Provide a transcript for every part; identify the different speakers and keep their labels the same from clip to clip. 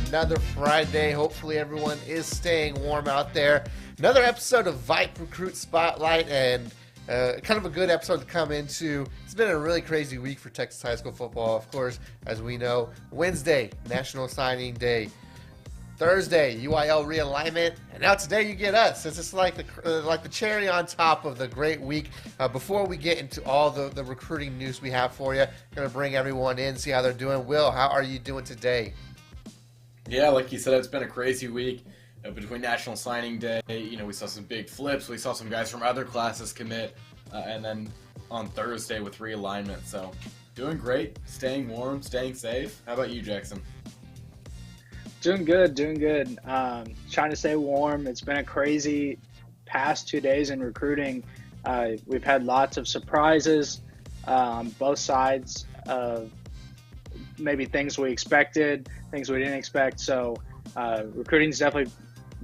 Speaker 1: another Friday. Hopefully everyone is staying warm out there. Another episode of VYPE Recruit Spotlight, and kind of a good episode to come into. It's been a really crazy week for Texas high school football. Of course, as we know, Wednesday, National Signing Day. Thursday, UIL realignment, and now today you get us. It's just like the cherry on top of the great week. Before we get into all the recruiting news we have for you, going to bring everyone in, see how they're doing. Will, how are you doing today?
Speaker 2: Yeah, like you said, it's been a crazy week between National Signing Day. We saw some big flips. We saw some guys from other classes commit, and then on Thursday with realignment. So doing great, staying warm, staying safe. How about you, Jackson?
Speaker 3: Doing good. Trying to stay warm. It's been a crazy past 2 days in recruiting. We've had lots of surprises on both sides of maybe things we expected, things we didn't expect. So recruiting's definitely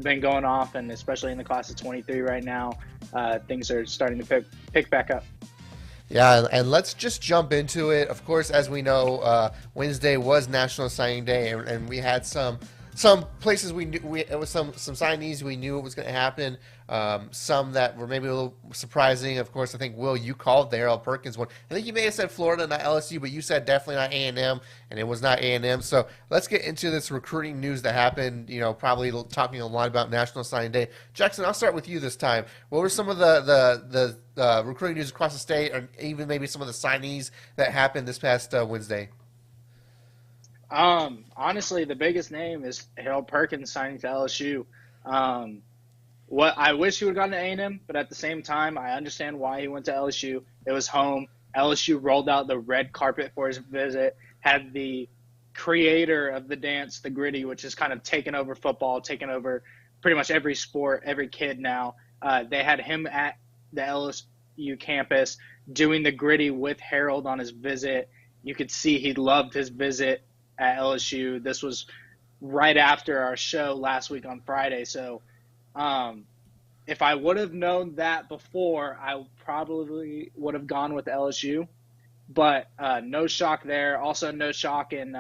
Speaker 3: been going off, and especially in the class of 23 right now, things are starting to pick back up.
Speaker 1: Yeah, and let's just jump into it. Of course, as we know, Wednesday was National Signing Day, and we had some places it was some signees we knew it was going to happen. Some that were maybe a little surprising. Of course, I think, Will, you called the Harold Perkins one. I think you may have said Florida, not LSU, but you said definitely not A&M, and it was not A&M. So let's get into this recruiting news that happened, probably talking a lot about National Signing Day. Jackson, I'll start with you this time. What were some of the recruiting news across the state, or even maybe some of the signees that happened this past Wednesday?
Speaker 3: Honestly, the biggest name is Harold Perkins signing to LSU. What I wish he would have gone to A&M, but at the same time, I understand why he went to LSU. It was home. LSU rolled out the red carpet for his visit, had the creator of the dance, the Gritty, which has kind of taken over football, taken over pretty much every sport, every kid now. They had him at the LSU campus doing the Gritty with Harold on his visit. You could see he loved his visit at LSU. This was right after our show last week on Friday. So if I would have known that before, I probably would have gone with LSU. But no shock there. Also no shock in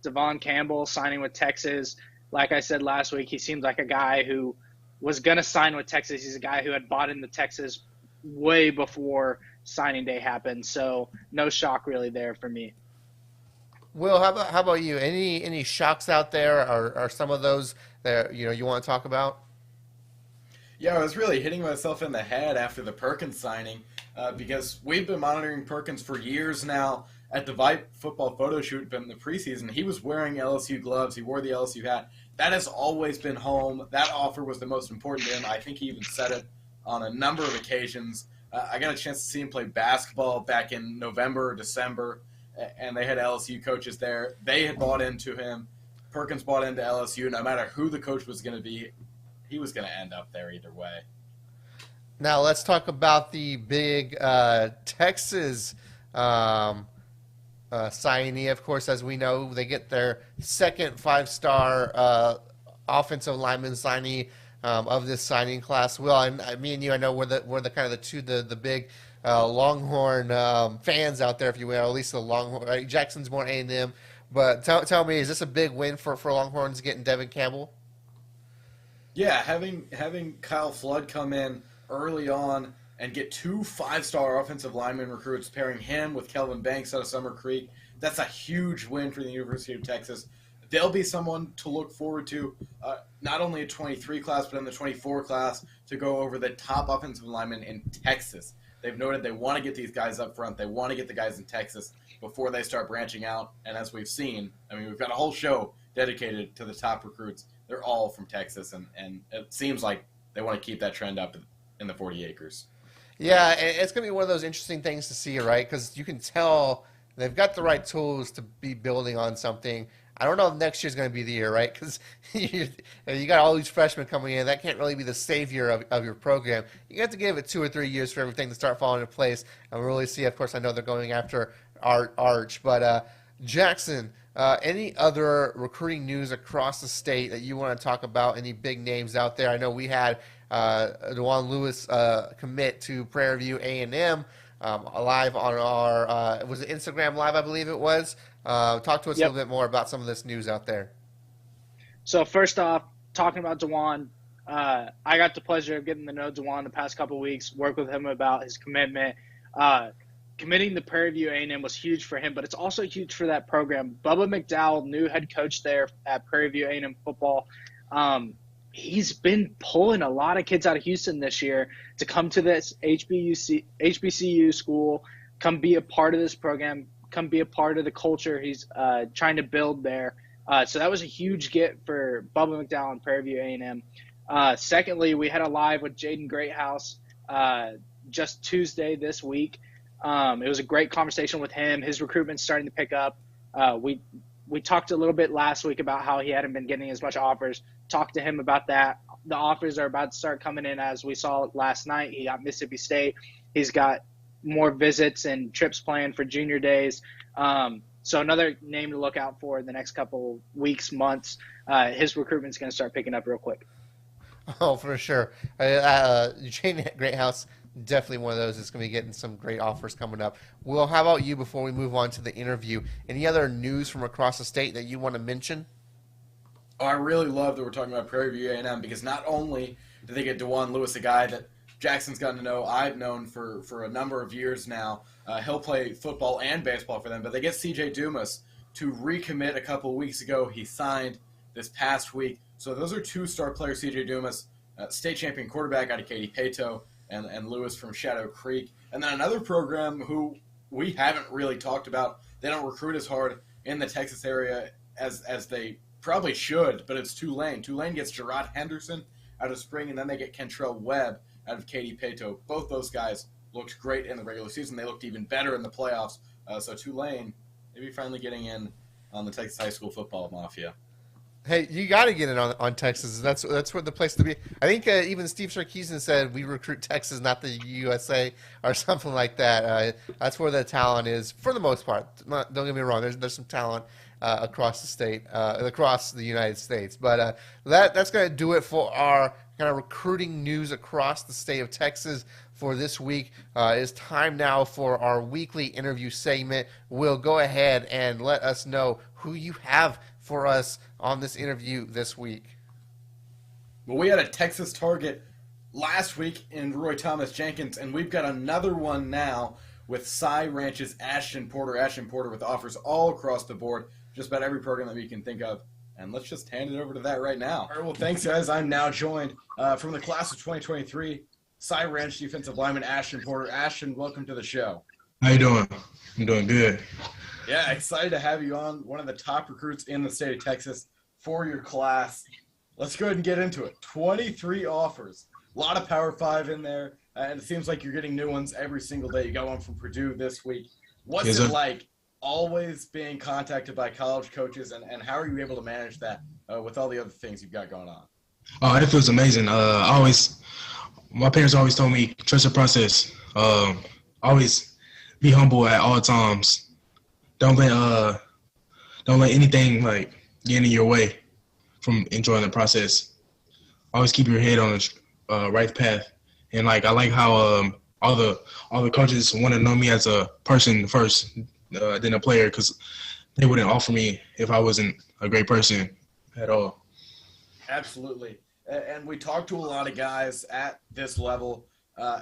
Speaker 3: Devon Campbell signing with Texas. Like I said last week, he seems like a guy who was going to sign with Texas. He's a guy who had bought into Texas way before signing day happened. So no shock really there for me.
Speaker 1: Will, how about you? Any shocks out there? Are some of those that you want to talk about?
Speaker 2: Yeah, I was really hitting myself in the head after the Perkins signing because we've been monitoring Perkins for years now. At the VYPE football photo shoot in the preseason, he was wearing LSU gloves. He wore the LSU hat. That has always been home. That offer was the most important to him. I think he even said it on a number of occasions. I got a chance to see him play basketball back in November or December, and they had LSU coaches there. They had bought into him. Perkins bought into LSU. No matter who the coach was going to be, he was going to end up there either way.
Speaker 1: Now let's talk about the big Texas signee. Of course, as we know, they get their second 5-star offensive lineman signee of this signing class. Will, and me and you, I know we're the kind of the big Longhorn fans out there, if you will, or at least the Longhorn. Right? Jackson's more A&M, but tell me, is this a big win for Longhorns getting Devon Campbell?
Speaker 2: Yeah, having Kyle Flood come in early on and get 2 5-star offensive lineman recruits, pairing him with Kelvin Banks out of Summer Creek, that's a huge win for the University of Texas. They'll be someone to look forward to, not only a 23 class, but in the 24 class, to go over the top offensive linemen in Texas. They've noted they want to get these guys up front. They want to get the guys in Texas before they start branching out. And as we've seen, we've got a whole show dedicated to the top recruits. They're all from Texas, and it seems like they want to keep that trend up in the 40 acres.
Speaker 1: Yeah, it's going to be one of those interesting things to see, right? Because you can tell they've got the right tools to be building on something. I don't know if next year's going to be the year, right? Because you got all these freshmen coming in. That can't really be the savior of your program. You have to give it 2 or 3 years for everything to start falling into place and really see. Of course, I know they're going after Arch. But, Jackson, any other recruiting news across the state that you want to talk about? Any big names out there? I know we had DeJuan Lewis commit to Prairie View A&M live on our was it Instagram Live, I believe it was. Talk to us a little bit more about some of this news out there.
Speaker 3: So first off, talking about DeJuan, I got the pleasure of getting to know DeJuan the past couple of weeks, work with him about his commitment. Committing to Prairie View A&M was huge for him, but it's also huge for that program. Bubba McDowell, new head coach there at Prairie View A&M football, he's been pulling a lot of kids out of Houston this year to come to this HBCU school, come be a part of this program, come be a part of the culture he's trying to build there. So that was a huge get for Bubba McDowell and Prairie View A&M. Secondly, we had a live with Jaden Greathouse just Tuesday this week. It was a great conversation with him. His recruitment's starting to pick up. We talked a little bit last week about how he hadn't been getting as much offers. Talked to him about that. The offers are about to start coming in, as we saw last night. He got Mississippi State. He's got more visits and trips planned for junior days. So another name to look out for in the next couple weeks, months. His recruitment's going to start picking up real quick.
Speaker 1: Oh, for sure. Jaden Greathouse, definitely one of those that's going to be getting some great offers coming up. Will, how about you before we move on to the interview? Any other news from across the state that you want to mention?
Speaker 2: Oh, I really love that we're talking about Prairie View A&M because not only did they get DeJuan Lewis, a guy that Jackson's gotten to know, I've known for a number of years now. He'll play football and baseball for them, but they get C.J. Dumas to recommit a couple of weeks ago. He signed this past week. So those are two-star players, C.J. Dumas, state champion quarterback out of Katy Pato, and Lewis from Shadow Creek. And then another program who we haven't really talked about. They don't recruit as hard in the Texas area as they probably should, but it's Tulane. Tulane gets Gerard Henderson out of Spring, and then they get Kentrell Webb out of Katy Pato. Both those guys looked great in the regular season. They looked even better in the playoffs. So Tulane, maybe finally getting in on the Texas high school football mafia.
Speaker 1: Hey, you got to get in on Texas. That's what the place to be. I think even Steve Sarkisian said we recruit Texas, not the USA, or something like that. That's where the talent is for the most part. Don't get me wrong. There's some talent across the state, across the United States. But that's going to do it for our kind of recruiting news across the state of Texas for this week. It's time now for our weekly interview segment. Will, go ahead and let us know who you have for us on this interview this week.
Speaker 2: Well, we had a Texas target last week in Roy Thomas Jenkins, and we've got another one now with Cy Ranch's Ashton Porter. Ashton Porter with offers all across the board, just about every program that we can think of. And let's just hand it over to that right now. All right, well, thanks, guys. I'm now joined from the class of 2023, Cy Ranch defensive lineman Ashton Porter. Ashton, welcome to the show.
Speaker 4: How you doing? I'm doing good.
Speaker 2: Yeah, excited to have you on, one of the top recruits in the state of Texas for your class. Let's go ahead and get into it. 23 offers. A lot of Power 5 in there, and it seems like you're getting new ones every single day. You got one from Purdue this week. What's it like always being contacted by college coaches, and how are you able to manage that with all the other things you've got going on?
Speaker 4: Oh, it feels amazing. My parents always told me, trust the process. Always be humble at all times. Don't let anything like get in your way from enjoying the process. Always keep your head on the right path. And like I like how all the coaches want to know me as a person first than a player, because they wouldn't offer me if I wasn't a great person at all.
Speaker 2: Absolutely. And we talk to a lot of guys at this level,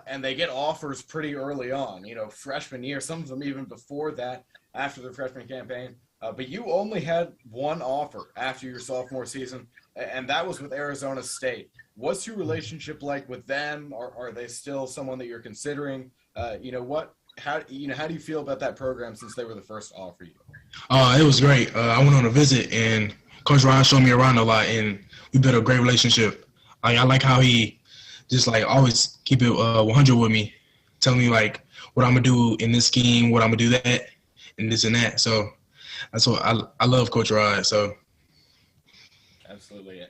Speaker 2: and they get offers pretty early on, freshman year, some of them even before that, after their freshman campaign. But you only had one offer after your sophomore season, and that was with Arizona State. What's your relationship like with them? Are they still someone that you're considering? How do you feel about that program since they were the first to offer you?
Speaker 4: It was great. I went on a visit, and Coach Ryan showed me around a lot, and we built a great relationship. I like how he just always keep it 100 with me, tell me what I'm gonna do in this scheme, what I'm gonna do that, and this and that. So that's what I love Coach Ryan. So
Speaker 2: absolutely,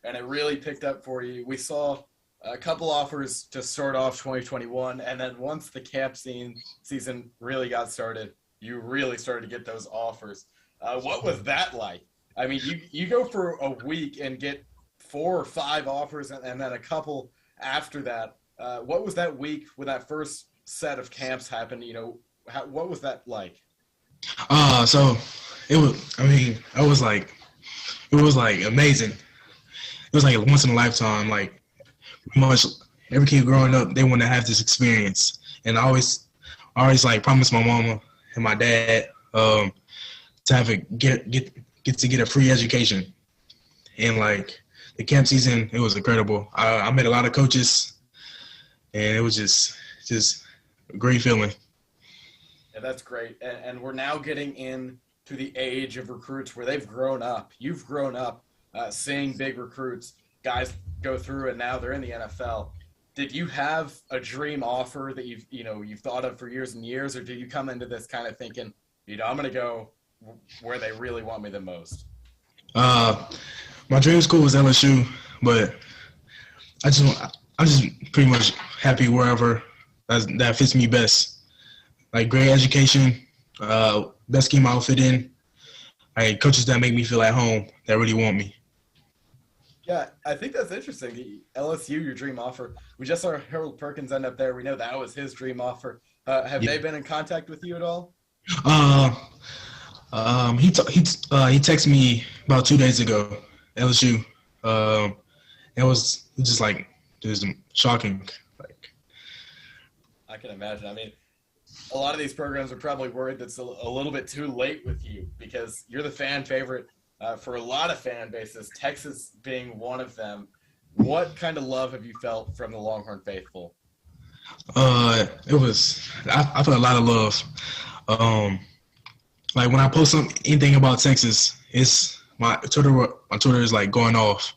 Speaker 2: and it really picked up for you. We saw a couple offers to start off 2021, and then once the camp season really got started, you really started to get those offers. What was that like? I mean, you go for a week and get 4 or 5 offers, and then a couple after that. What was that week when that first set of camps happened? What was that like?
Speaker 4: So it was. I mean, I was it was like amazing. It was like once in a lifetime. Like pretty much every kid growing up, they want to have this experience. And I always like promised my mama and my dad to have a get to get a free education. And like the camp season, it was incredible. I met a lot of coaches, and it was just a great feeling.
Speaker 2: Yeah, that's great. And we're now getting in to the age of recruits where they've grown up. You've grown up seeing big recruits, guys go through, and now they're in the NFL. Did you have a dream offer that you've thought of for years and years, or did you come into this kind of thinking, I'm going to go where they really want me the most?
Speaker 4: My dream school was LSU, but I'm just pretty much happy wherever that fits me best. Like great education, best scheme I'll fit in. Like coaches that make me feel at home, that really want me.
Speaker 2: Yeah, I think that's interesting. The LSU, your dream offer. We just saw Harold Perkins end up there. We know that was his dream offer. Have they been in contact with you at all?
Speaker 4: He texted me about 2 days ago. LSU. It was just like shocking. Like
Speaker 2: I can imagine. I mean, a lot of these programs are probably worried that's a little bit too late with you because you're the fan favorite for a lot of fan bases, Texas being one of them. What kind of love have you felt from the Longhorn faithful?
Speaker 4: I felt a lot of love. Like when I post anything about Texas, it's my Twitter is like going off,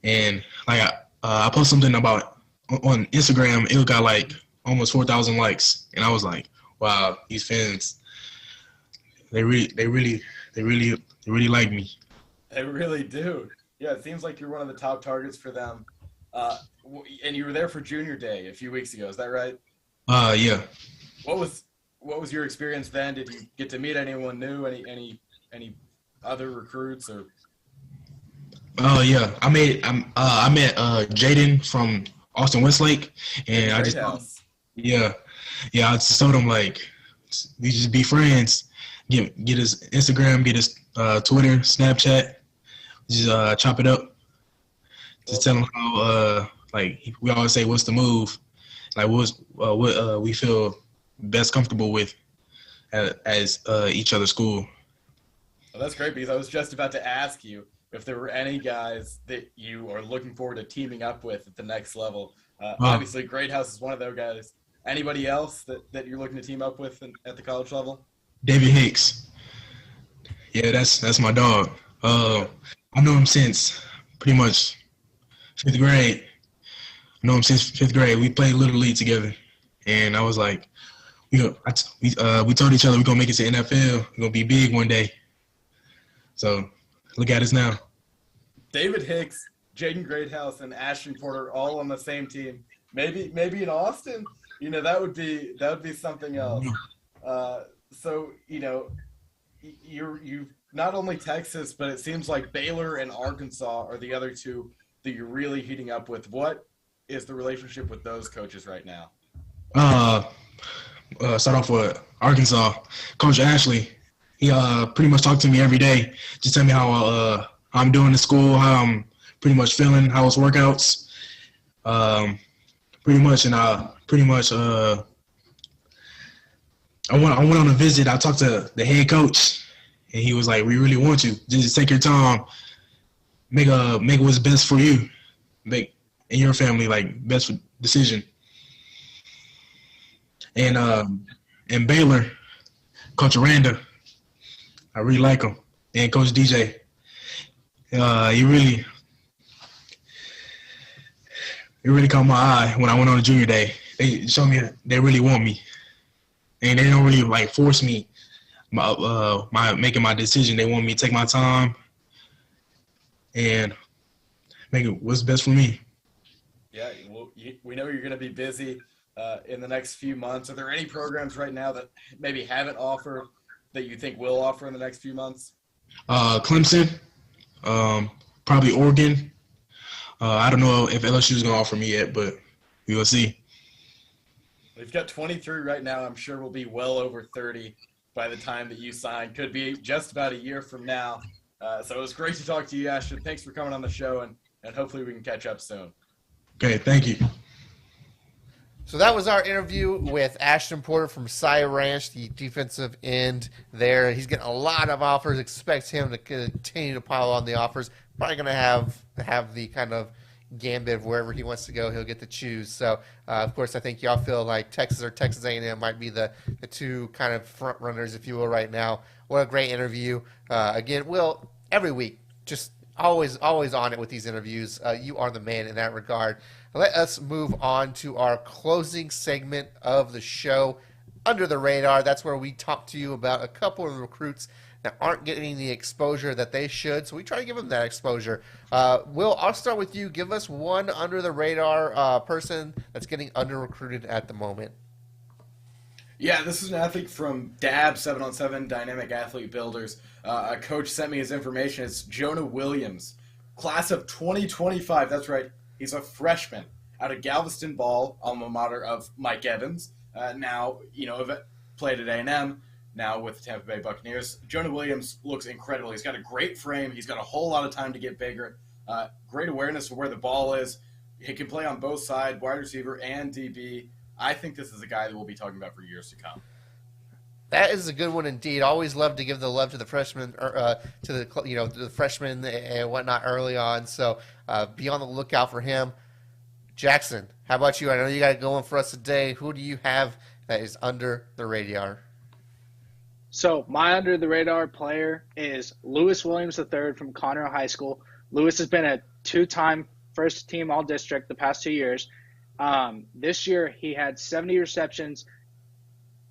Speaker 4: and like I post something about on Instagram, it got like almost 4,000 likes, and I was like, wow, these fans, they really like me.
Speaker 2: They really do. Yeah, it seems like you're one of the top targets for them. And you were there for Junior Day a few weeks ago. Is that right?
Speaker 4: Yeah.
Speaker 2: What was your experience then? Did you get to meet anyone new? Any other recruits or?
Speaker 4: Oh yeah, I met Jaden from Austin Westlake, and I just I just told him like we just be friends. Get his Instagram, get his Twitter, Snapchat, just chop it up. Just tell him how like we always say, what's the move? Like what we feel best comfortable with as each other's school.
Speaker 2: Well, that's great because I was just about to ask you if there were any guys that you are looking forward to teaming up with at the next level. Obviously, Great House is one of those guys. Anybody else that you're looking to team up with at the college level?
Speaker 4: David Hicks. Yeah, that's my dog. I know him since pretty much 5th grade. I know him since 5th grade. We played Little League together, and I was like, we told each other we're gonna make it to NFL. We're gonna be big one day. So look at us now.
Speaker 2: David Hicks, Jaden Greathouse, and Ashton Porter all on the same team. Maybe in Austin, that would be something else. So you've not only Texas, but it seems like Baylor and Arkansas are the other two that you're really heating up with. What is the relationship with those coaches right now?
Speaker 4: Start off with Arkansas. Coach Ashley, he pretty much talked to me every day. Just tell me how I'm doing in school, how I'm pretty much feeling, how it's workouts. Pretty much, and I went on a visit. I talked to the head coach, and he was like, "We really want you. Just take your time, make what's best for you, make and your family like best decision." And Baylor, Coach Aranda, I really like him, and Coach DJ. He really caught my eye when I went on a Junior Day. They showed me they really want me. And they don't really like force me my making my decision. They want me to take my time and make it what's best for me.
Speaker 2: Yeah, well, we know you're going to be busy in the next few months. Are there any programs right now that maybe haven't offered that you think will offer in the next few months?
Speaker 4: Clemson, probably Oregon. I don't know if LSU is going to offer me yet, but we will see.
Speaker 2: We've got 23 right now. I'm sure we'll be well over 30 by the time that you sign. Could be just about a year from now. So it was great to talk to you, Ashton. Thanks for coming on the show, and hopefully we can catch up soon.
Speaker 4: Okay, thank you.
Speaker 1: So that was our interview with Ashton Porter from Cy Ranch, the defensive end there. He's getting a lot of offers. Expect him to continue to pile on the offers. Probably going to have the kind of gambit of wherever he wants to go, he'll get to choose. So, of course, I think y'all feel like Texas or Texas A&M might be the two kind of front runners, if you will, right now. What a great interview. Again, Will, every week, just always on it with these interviews. You are the man in that regard. Let us move on to our closing segment of the show, Under the Radar. That's where we talk to you about a couple of recruits that aren't getting the exposure that they should, so we try to give them that exposure. Will, I'll start with you. Give us one under-the-radar person that's getting under-recruited at the moment.
Speaker 2: Yeah, this is an athlete from DAB 7-on-7 Dynamic Athlete Builders. A coach sent me his information. It's Jonah Williams, class of 2025. That's right. He's a freshman out of Galveston Ball, alma mater of Mike Evans. Now, played at A&M. Now with the Tampa Bay Buccaneers. Jonah Williams looks incredible. He's got a great frame. He's got a whole lot of time to get bigger. Great awareness of where the ball is. He can play on both sides, wide receiver and DB. I think this is a guy that we'll be talking about for years to come.
Speaker 1: That is a good one indeed. Always love to give the love to the freshmen, to the freshmen and whatnot early on. So be on the lookout for him. Jackson, how about you? I know you got it going for us today. Who do you have that is under the radar?
Speaker 3: So my under-the-radar player is Lewis Williams III from Conroe High School. Lewis has been a two-time first-team All-District the past 2 years. This year he had 70 receptions,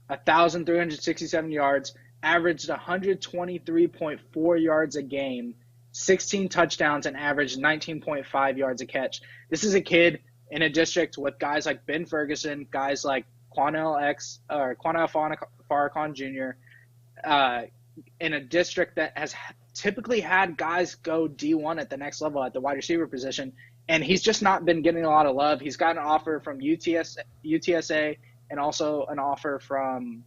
Speaker 3: 1,367 yards, averaged 123.4 yards a game, 16 touchdowns, and averaged 19.5 yards a catch. This is a kid in a district with guys like Ben Ferguson, guys like Quanell Farrakhan Jr., in a district that has typically had guys go D1 at the next level at the wide receiver position, and he's just not been getting a lot of love. He's got an offer from UTSA and also an offer from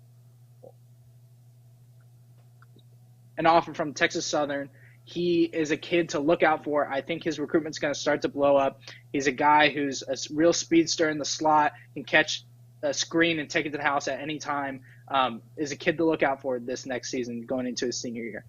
Speaker 3: Texas Southern. He is a kid to look out for. I think his recruitment's going to start to blow up. He's a guy who's a real speedster in the slot, can catch a screen and take it to the house at any time. Is a kid to look out for this next season going into his senior year.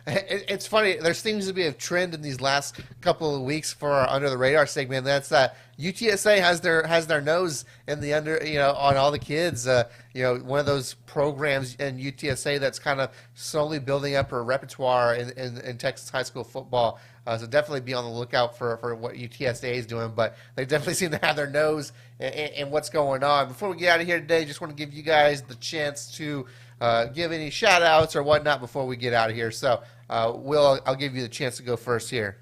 Speaker 1: It's funny. There seems to be a trend in these last couple of weeks for our Under the Radar segment. That's that UTSA has their nose in the on all the kids. One of those programs in UTSA that's kind of slowly building up a repertoire in Texas high school football. So definitely be on the lookout for what UTSA is doing. But they definitely seem to have their nose in what's going on. Before we get out of here today, just want to give you guys the chance to give any shout outs or whatnot before we get out of here. So Will, I'll give you the chance to go first here.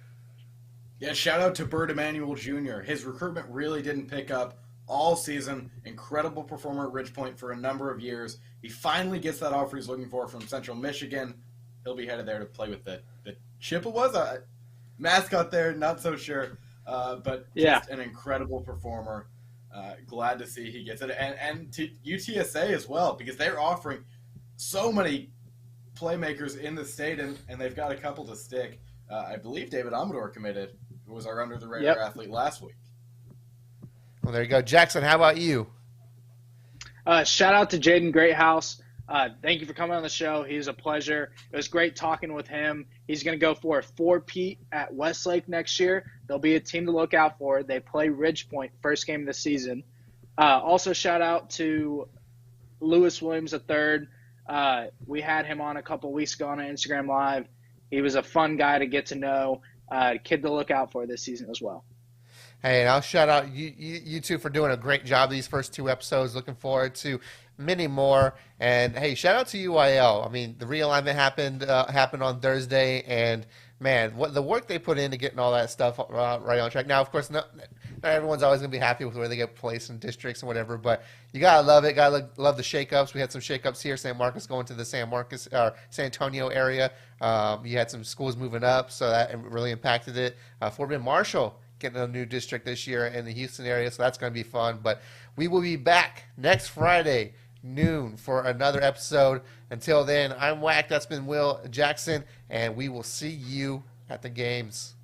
Speaker 2: Yeah, shout out to Bird Emanuel Jr. His recruitment really didn't pick up all season. Incredible performer at Ridgepoint for a number of years. He finally gets that offer he's looking for from Central Michigan. He'll be headed there to play with the Chippewas mascot there, not so sure. But just an incredible performer. Glad to see he gets it. And to UTSA as well, because they're offering so many playmakers in the state, and they've got a couple to stick. I believe David Amador committed, who was our under-the-radar athlete last week.
Speaker 1: Well, there you go. Jackson, how about you?
Speaker 3: Shout out to Jaden Greathouse. Thank you for coming on the show. He was a pleasure. It was great talking with him. He's going to go for a 4-peat at Westlake next year. They'll be a team to look out for. They play Ridgepoint first game of the season. Also, shout out to Lewis Williams III. We had him on a couple weeks ago on Instagram Live. He was a fun guy to get to know, kid to look out for this season as well.
Speaker 1: Hey, and I'll shout out you two for doing a great job these first two episodes. Looking forward to many more. And hey, shout out to UIL. I mean, the realignment happened on Thursday, and man, what the work they put into getting all that stuff right on track. Now, of course, not everyone's always going to be happy with where they get placed in districts and whatever, but you gotta love it. Gotta love the shakeups. We had some shakeups here. San Marcos going to the San Antonio area. You had some schools moving up, so that really impacted it. Fort Bend Marshall getting a new district this year in the Houston area, so that's going to be fun. But we will be back next Friday noon for another episode. Until then, I'm Whack. That's been Will Jackson, and we will see you at the games.